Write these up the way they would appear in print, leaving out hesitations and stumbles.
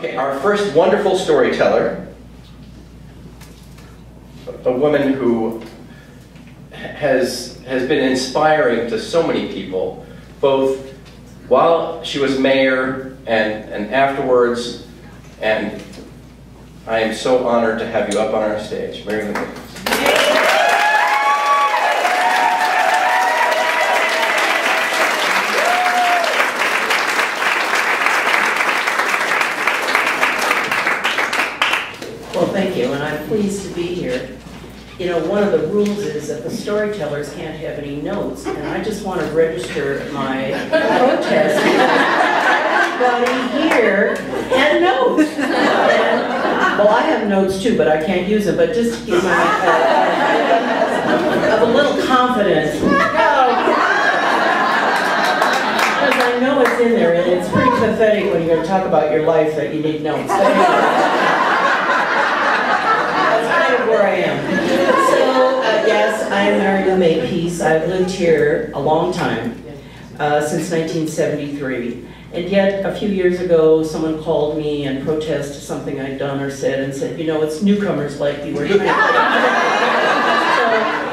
Okay, our first wonderful storyteller, a woman who has been inspiring to so many people, both while she was mayor and afterwards, and I am so honored to have you up on our stage. Mary Makepeace. Well, thank you, and I'm pleased to be here. You know, one of the rules is that the storytellers can't have any notes, and I just want to register my protest. Everybody here had notes. And, well, I have notes too, but I can't use them, but just to give my of a little confidence. Because I know it's in there, and it's pretty pathetic when you're going to talk about your life that you need notes. But anyway, where I am. So, yes, I am married to Makepeace. I've lived here a long time, since 1973. And yet, a few years ago, someone called me and protested something I'd done or said, and said, you know, it's newcomers like you. So,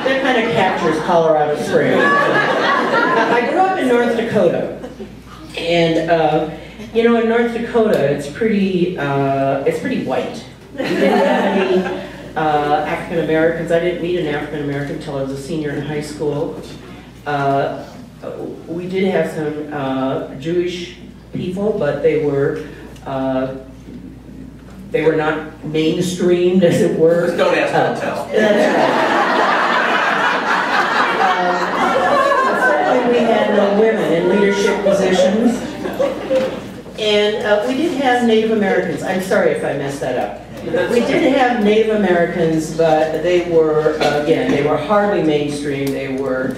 that kind of captures Colorado Springs. I grew up in North Dakota. And, you know, in North Dakota, it's pretty white. We didn't have any African Americans. I didn't meet an African American until I was a senior in high school. We did have some Jewish people, but they were not mainstreamed, as it were. Just don't ask, don't tell. That's right. Certainly, we had no women in leadership positions, and we did have Native Americans. I'm sorry if I messed that up. We did have Native Americans, but they were, again, they were hardly mainstream. They were,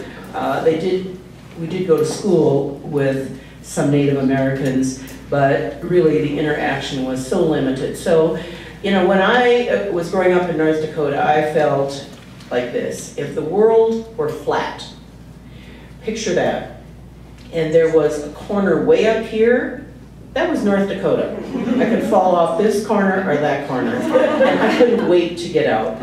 we did go to school with some Native Americans, but really the interaction was so limited. So, you know, when I was growing up in North Dakota, I felt like this. If the world were flat, picture that, and there was a corner way up here, that was North Dakota. I could fall off this corner or that corner, and I couldn't wait to get out.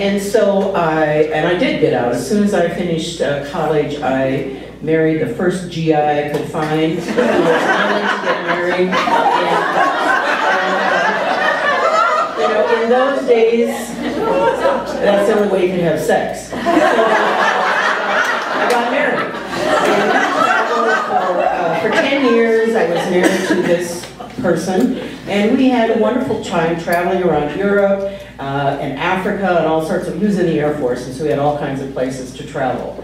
And so I did get out. As soon as I finished college, I married the first GI I could find who was willing to get married. And you know, in those days, that's the only way you could have sex. So I got married. For 10 years, I was married to this person, and we had a wonderful time traveling around Europe and Africa and all sorts of, he was in the Air Force, and so we had all kinds of places to travel.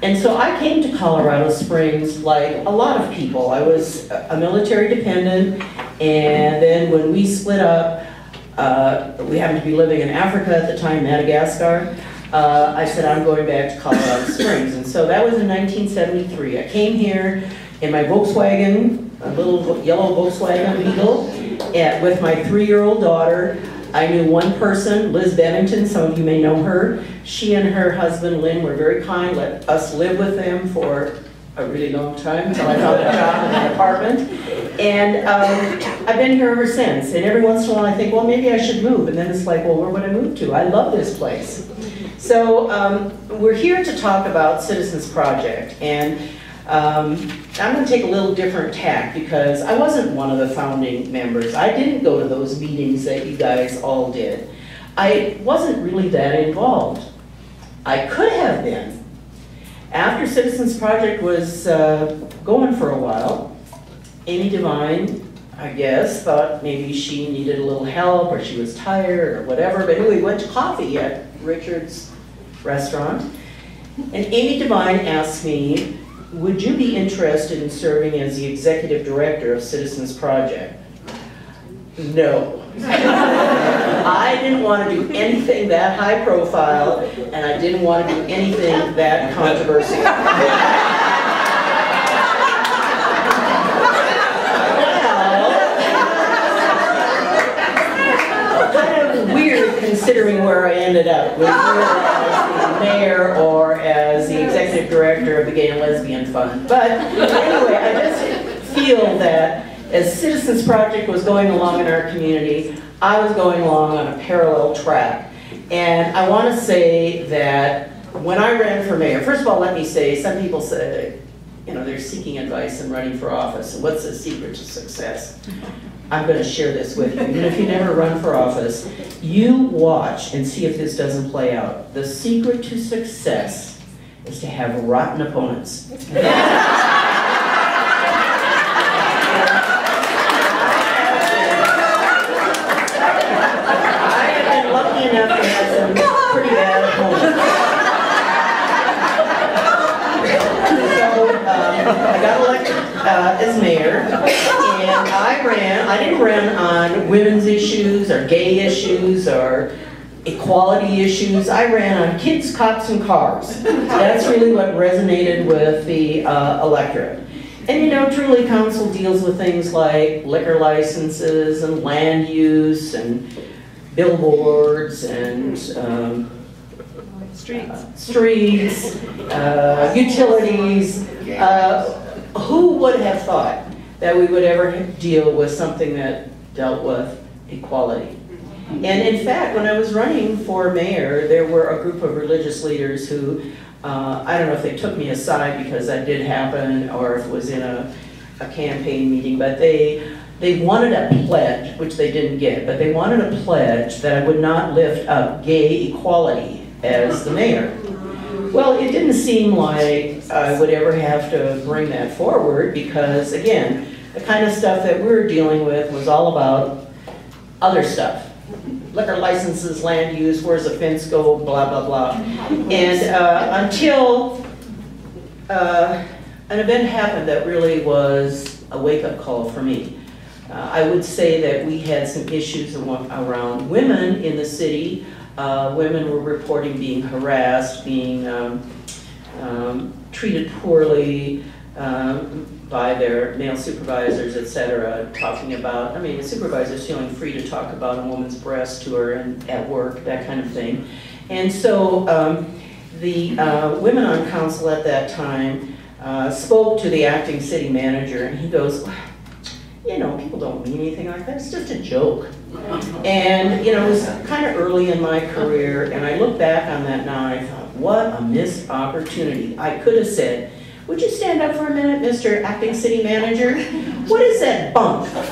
And so I came to Colorado Springs like a lot of people. I was a military dependent, and then when we split up, we happened to be living in Africa at the time, Madagascar. I said, I'm going back to Colorado Springs. And so that was in 1973. I came here in my Volkswagen, a little yellow Volkswagen Beetle, with my 3-year-old daughter. I knew one person, Liz Bennington, some of you may know her. She and her husband, Lynn, were very kind, let us live with them for a really long time until I found a job in an apartment. And I've been here ever since. And every once in a while I think, well, maybe I should move. And then it's like, well, where would I move to? I love this place. So we're here to talk about Citizens Project. And I'm going to take a little different tack because I wasn't one of the founding members. I didn't go to those meetings that you guys all did. I wasn't really that involved. I could have been. After Citizens Project was going for a while, Amy Devine, I guess, thought maybe she needed a little help or she was tired or whatever. But anyway, we went to coffee at Richard's restaurant. And Amy Devine asked me, would you be interested in serving as the executive director of Citizens Project? No. I didn't want to do anything that high profile, and I didn't want to do anything that controversial. Well, kind of weird considering where I ended up. With mayor or as the executive director of the Gay and Lesbian Fund. But anyway, I just feel that as Citizens Project was going along in our community, I was going along on a parallel track. And I want to say that when I ran for mayor, first of all, let me say, some people say, you know, they're seeking advice and running for office. And what's the secret to success? I'm going to share this with you. Even if you never run for office, you watch and see if this doesn't play out. The secret to success is to have rotten opponents. Enough to have some pretty bad opponents. So I got elected as mayor, and I didn't run on women's issues or gay issues or equality issues. I ran on kids, cops, and cars. That's really what resonated with the electorate. And you know, truly council deals with things like liquor licenses and land use and billboards and streets, utilities. Who would have thought that we would ever deal with something that dealt with equality? And in fact, when I was running for mayor, there were a group of religious leaders who, I don't know if they took me aside because that did happen or if it was in a campaign meeting, but they wanted a pledge, which they didn't get, but they wanted a pledge that I would not lift up gay equality as the mayor. Well, it didn't seem like I would ever have to bring that forward because, again, the kind of stuff that we were dealing with was all about other stuff. Liquor licenses, land use, where's the fence go, blah, blah, blah. And until an event happened that really was a wake-up call for me. I would say that we had some issues around women in the city. Women were reporting being harassed, being treated poorly by their male supervisors, etc. Talking about, I mean, the supervisor's feeling free to talk about a woman's breast to her and at work, that kind of thing. And so the women on council at that time spoke to the acting city manager, and he goes, you know, people don't mean anything like that. It's just a joke. And, you know, it was kind of early in my career, and I look back on that now and I thought, what a missed opportunity. I could have said, would you stand up for a minute, Mr. Acting City Manager? What is that bump? Just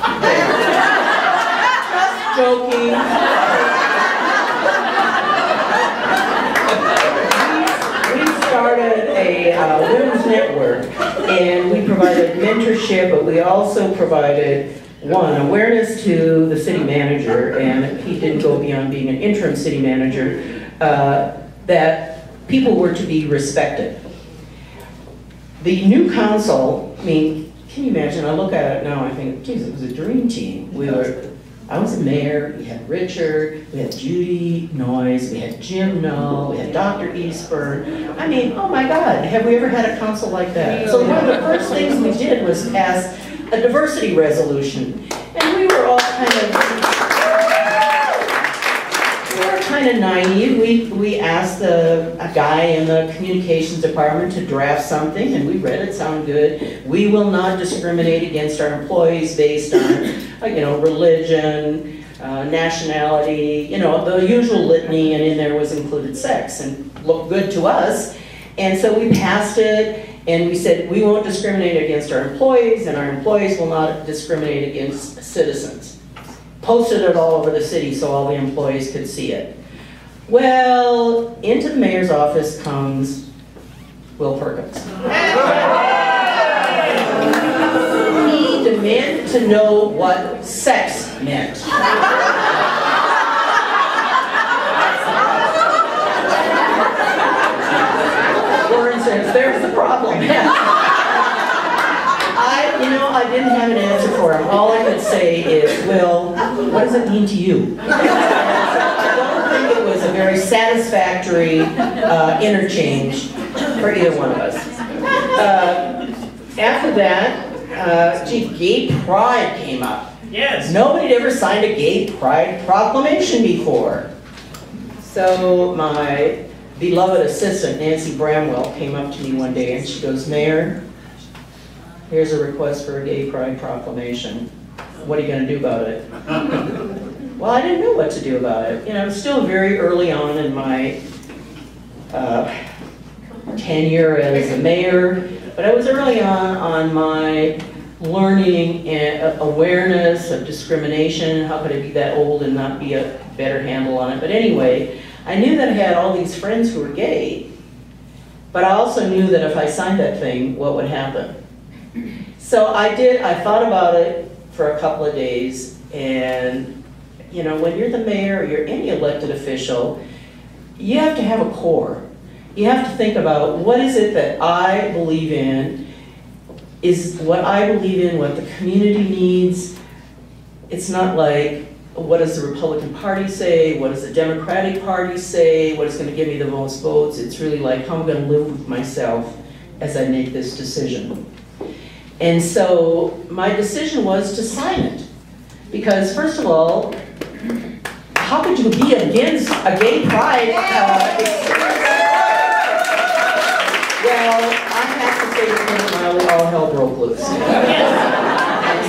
joking. We started a women's network, and we provided mentorship, but we also provided, one, awareness to the city manager, and he didn't go beyond being an interim city manager, that people were to be respected. The new council, I mean, can you imagine, I look at it now and I think, geez, it was a dream team. I was a mayor, we had Richard, we had Judy Noyes, we had Jim Null, we had Dr. Eastburn. I mean, oh my God, have we ever had a council like that? So one of the first things we did was pass a diversity resolution. And we were all kind of naive. We asked a guy in the communications department to draft something, and we read it, sounded good. We will not discriminate against our employees based on, you know, religion, nationality, you know, the usual litany, and in there was included sex, and looked good to us. And so we passed it, and we said we won't discriminate against our employees, and our employees will not discriminate against citizens. Posted it all over the city so all the employees could see it. Well, into the mayor's office comes Will Perkins. He demanded to know what sex meant. For instance, there's the problem. I didn't have an answer for him. All I could say is, Will, what does it mean to you? It was a very satisfactory interchange for either one of us. After that, gay pride came up. Yes. Nobody had ever signed a gay pride proclamation before. So my beloved assistant, Nancy Bramwell, came up to me one day and she goes, Mayor, here's a request for a gay pride proclamation. What are you going to do about it? Well, I didn't know what to do about it. You know, I'm still very early on in my tenure as a mayor, but I was early on my learning and awareness of discrimination. How could I be that old and not be a better handle on it? But anyway, I knew that I had all these friends who were gay, but I also knew that if I signed that thing, what would happen? So I thought about it for a couple of days, and you know, when you're the mayor or you're any elected official, you have to have a core. You have to think about, what is it that I believe in? Is what I believe in what the community needs? It's not like, what does the Republican Party say? What does the Democratic Party say? What is going to give me the most votes? It's really like, how I'm going to live with myself as I make this decision. And so my decision was to sign it. Because first of all, how could you be against a gay pride experience? Well, I have to say, to put it mildly, all hell broke loose. And,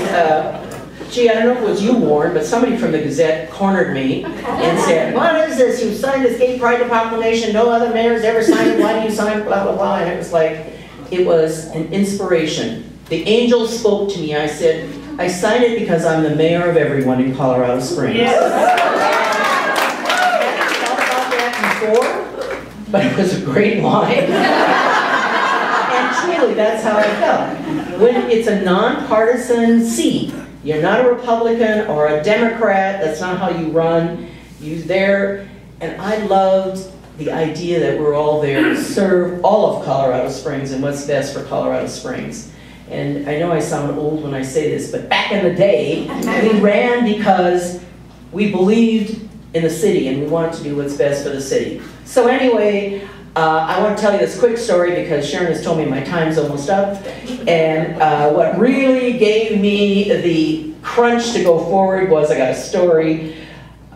gee, I don't know if it was you, Warren, but somebody from the Gazette cornered me and said, what is this? You signed this gay pride proclamation, no other mayor's ever signed it, why do you sign it, blah, blah, blah. And it was like, it was an inspiration. The angel spoke to me. I said, I signed it because I'm the mayor of everyone in Colorado Springs. Yes. I hadn't thought about that before, but it was a great line. And truly, that's how I felt. When it's a nonpartisan seat, you're not a Republican or a Democrat, that's not how you run. You're there, and I loved the idea that we're all there to serve all of Colorado Springs and what's best for Colorado Springs. And I know I sound old when I say this, but back in the day, we ran because we believed in the city and we wanted to do what's best for the city. So anyway, I want to tell you this quick story because Sharon has told me my time's almost up. And what really gave me the crunch to go forward was, I got a story.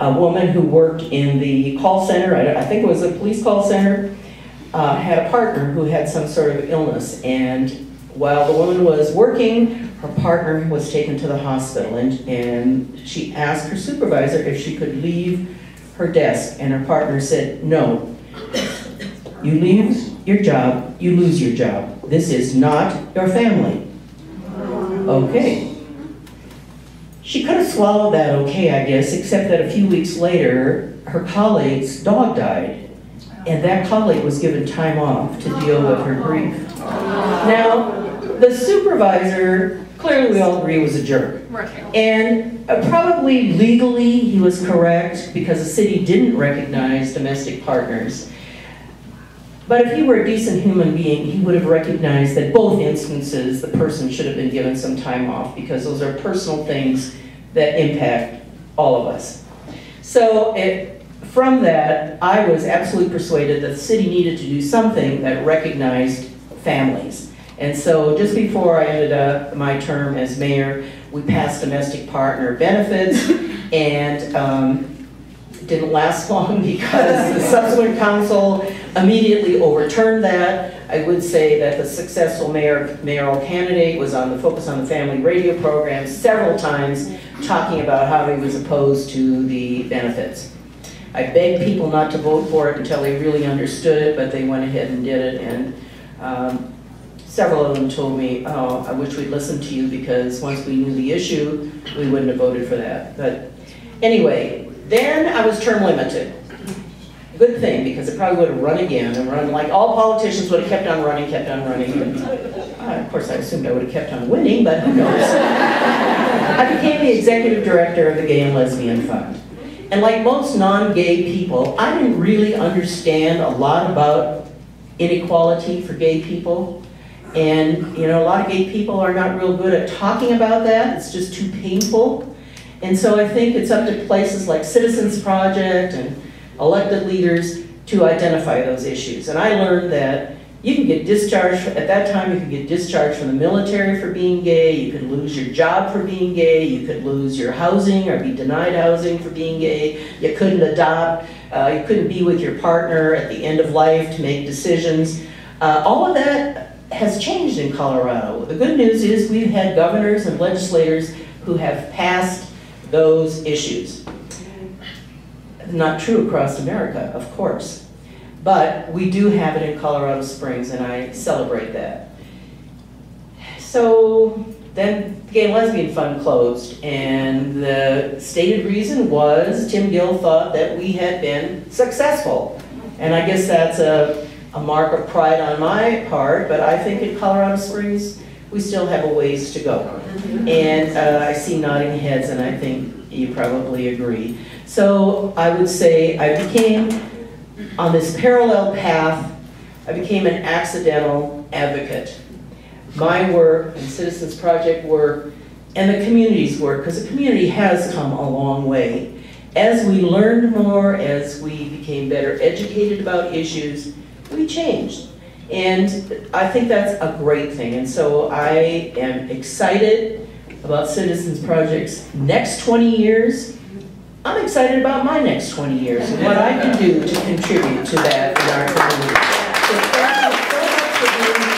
A woman who worked in the call center, I think it was a police call center, had a partner who had some sort of illness. And while the woman was working, her partner was taken to the hospital, and she asked her supervisor if she could leave her desk, and her partner said, no. You leave your job, you lose your job. This is not your family. Okay. She could have swallowed that okay, I guess, except that a few weeks later, her colleague's dog died, and that colleague was given time off to deal with her grief. Now, the supervisor, clearly we all agree, was a jerk. And probably legally he was correct because the city didn't recognize domestic partners. But if he were a decent human being, he would have recognized that both instances the person should have been given some time off because those are personal things that impact all of us. So from that, I was absolutely persuaded that the city needed to do something that recognized families. And so just before I ended up my term as mayor, we passed domestic partner benefits, and it didn't last long because the subsequent council immediately overturned that. I would say that the successful mayoral candidate was on the Focus on the Family radio program several times talking about how he was opposed to the benefits. I begged people not to vote for it until they really understood it, but they went ahead and did it. And several of them told me, oh, I wish we'd listened to you because once we knew the issue, we wouldn't have voted for that. But anyway, then I was term limited. Good thing, because it probably would have run again and run like all politicians would have kept on running, kept on running. And, of course, I assumed I would have kept on winning, but who knows. I became the executive director of the Gay and Lesbian Fund. And like most non-gay people, I didn't really understand a lot about inequality for gay people. And you know, a lot of gay people are not real good at talking about that. It's just too painful. And so I think it's up to places like Citizens Project and elected leaders to identify those issues. And I learned that you can get discharged, at that time you could get discharged from the military for being gay, you could lose your job for being gay, you could lose your housing or be denied housing for being gay, you couldn't adopt, you couldn't be with your partner at the end of life to make decisions. All of that has changed in Colorado. The good news is we've had governors and legislators who have passed those issues. Not true across America, of course, but we do have it in Colorado Springs, and I celebrate that. So then the Gay and Lesbian Fund closed, and the stated reason was Tim Gill thought that we had been successful. And I guess that's a mark of pride on my part, but I think in Colorado Springs, we still have a ways to go. And I see nodding heads, and I think you probably agree. So I would say I became, on this parallel path, I became an accidental advocate. My work and Citizens Project work and the community's work, because the community has come a long way. As we learned more, as we became better educated about issues, we changed. And I think that's a great thing. And so I am excited about Citizens Project's next 20 years. I'm excited about my next 20 years and what I can do to contribute to that in our community. So thank you so much for being here.